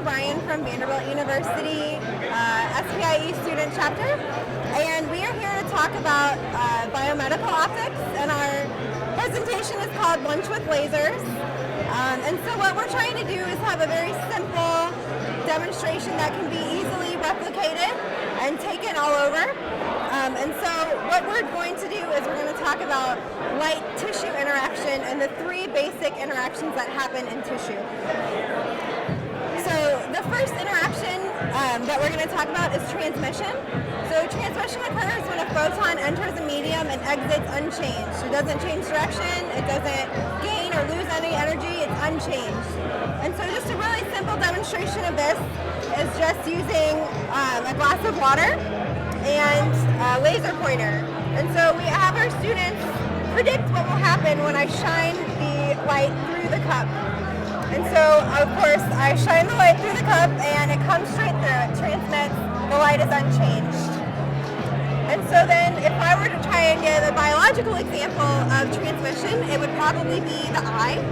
O'Brien from Vanderbilt University, SPIE student chapter, and we are here to talk about biomedical optics, and our presentation is called Lunch with Lasers. And so what we're trying to do is have a very simple demonstration that can be easily replicated and taken all over. And so what we're going to do is we're going to talk about light-tissue interaction and the three basic interactions that happen in tissue. So the first interaction that we're going to talk about is transmission. So transmission occurs when a photon enters a medium and exits unchanged. It doesn't change direction, it doesn't gain or lose any energy, it's unchanged. And so just a really simple demonstration of this is just using a glass of water and a laser pointer. And so we have our students predict what will happen when I shine the light through the cup. And so, of course, I shine the light through the cup and it comes straight through. It transmits. The light is unchanged. And so then, if I were to try and give a biological example of transmission, it would probably be the eye.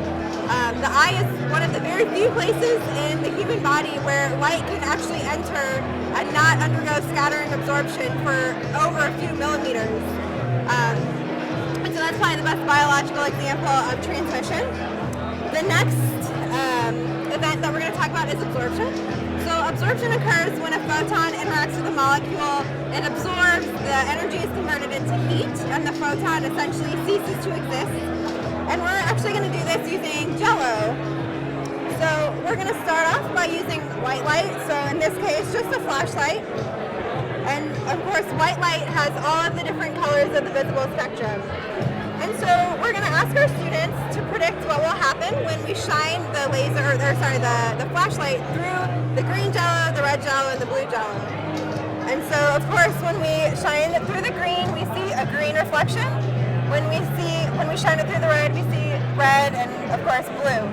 The eye is one of the very few places in the human body where light can actually enter and not undergo scattering absorption for over a few millimeters. And so that's probably the best biological example of transmission. The next event that we're going to talk about is absorption. So absorption occurs when a photon interacts with a molecule, it absorbs, the energy is converted into heat, and the photon essentially ceases to exist. And we're actually going to do this using Jello. So we're going to start off by using white light, so in this case just a flashlight. And of course white light has all of the different colors of the visible spectrum. And so we're going to ask our students to predict what will happen when we shine the the flashlight through the green Jello, the red Jello, and the blue Jello. And so of course when we shine it through the green, we see a green reflection. When we shine it through the red, we see red and of course blue.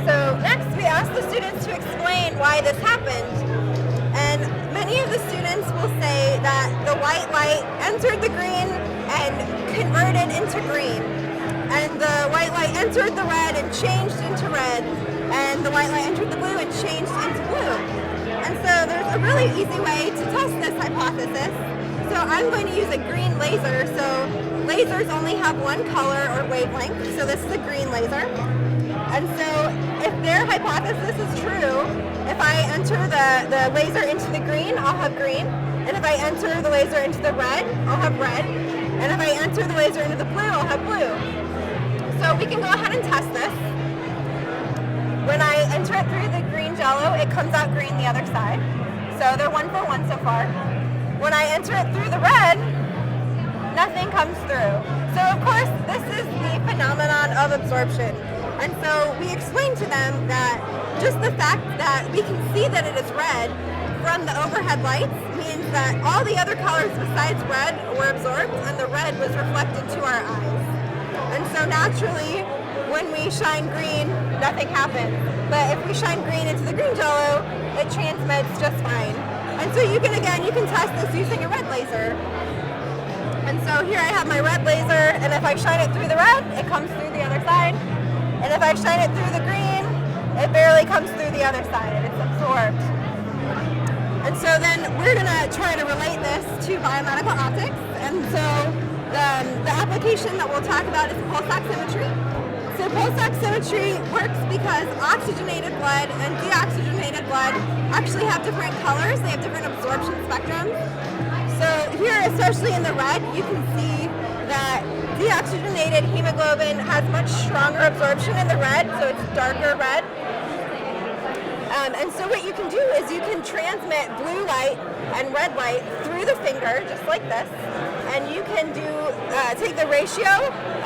So next we ask the students to explain why this happened. And many of the students will say that the white light entered the green and converted into green. And the white light entered the red and changed into red. And the white light entered the blue and changed into blue. And so there's a really easy way to test this hypothesis. So I'm going to use a green laser. So lasers only have one color or wavelength. So this is a green laser. And so if their hypothesis is true, if I enter the laser into the green, I'll have green. And if I enter the laser into the red, I'll have red. And if I enter the laser into the blue, I'll have blue. So we can go ahead and test this. When I enter it through the green Jello, it comes out green the other side. So they're 1 for 1 so far. When I enter it through the red, nothing comes through. So of course, this is the phenomenon of absorption. And so we explained to them that just the fact that we can see that it is red from the overhead lights means that all the other colors besides red were absorbed and the red was reflected to our eyes. And so naturally, when we shine green, nothing happens. But if we shine green into the green Jello, it transmits just fine. And so you can test this using a red laser. And so here I have my red laser, and if I shine it through the red, it comes through the other side. And if I shine it through the green, it barely comes through the other side, and it's absorbed. And so then we're going to try to relate this to biomedical optics. And so the application that we'll talk about is pulse oximetry. So pulse oximetry works because oxygenated blood and deoxygenated blood actually have different colors. They have different absorption spectrums. So here, especially in the red, you can see that deoxygenated hemoglobin has much stronger absorption in the red, so it's darker red. And so what you can do is you can transmit blue light and red light through the finger, just like this, and you can take the ratio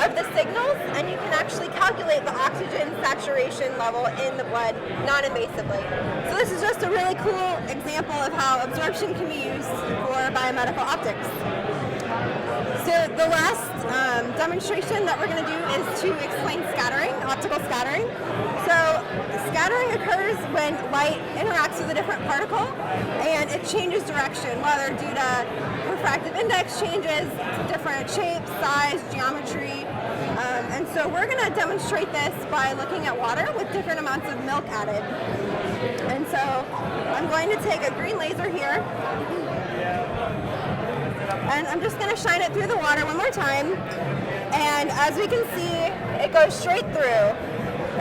of the signals, and you can actually calculate the oxygen saturation level in the blood non-invasively. So this is just a really cool example of how absorption can be used for biomedical optics. So the last demonstration that we're going to do is to explain scattering, optical scattering. So scattering occurs when light interacts with a different particle and it changes direction, whether due to refractive index changes, different shapes, size, geometry. And so we're going to demonstrate this by looking at water with different amounts of milk added. And so I'm going to take a green laser here, and I'm just going to shine it through the water one more time. And as we can see, it goes straight through.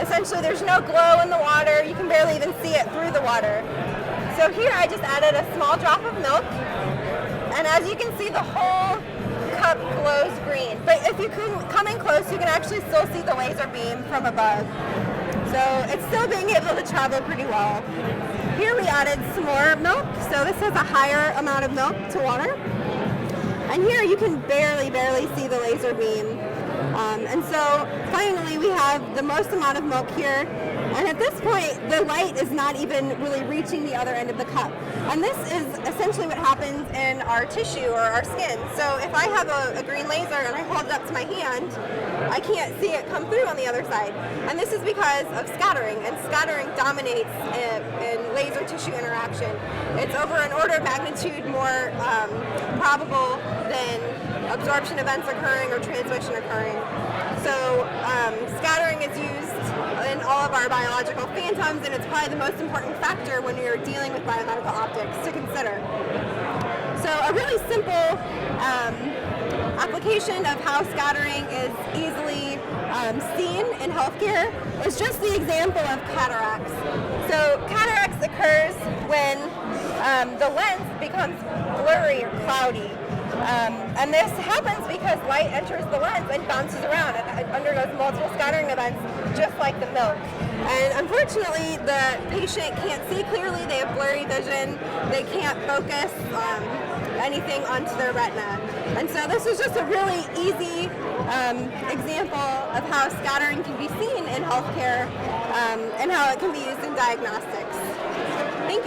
Essentially, there's no glow in the water. You can barely even see it through the water. So here I just added a small drop of milk. And as you can see, the whole cup glows green. But if you come in close, you can actually still see the laser beam from above. So it's still being able to travel pretty well. Here we added some more milk. So this has a higher amount of milk to water. And here you can barely see the laser beam. And so finally we have the most amount of milk here. And at this point, the light is not even really reaching the other end of the cup. And this is essentially what happens in our tissue or our skin. So if I have a green laser and I hold it up to my hand, I can't see it come through on the other side. And this is because of scattering. And scattering dominates in laser tissue interaction. It's over an order of magnitude more probable than absorption events occurring or transmission occurring. So scattering is used in all of our biological phantoms, and it's probably the most important factor when you're dealing with biomedical optics to consider. So a really simple application of how scattering is easily seen in healthcare is just the example of cataracts. So cataracts occurs when the lens becomes blurry or cloudy. And this happens because light enters the lens and bounces around and undergoes multiple scattering events, just like the milk. And unfortunately, the patient can't see clearly. They have blurry vision. They can't focus anything onto their retina. And so this is just a really easy example of how scattering can be seen in healthcare and how it can be used in diagnostics. Thank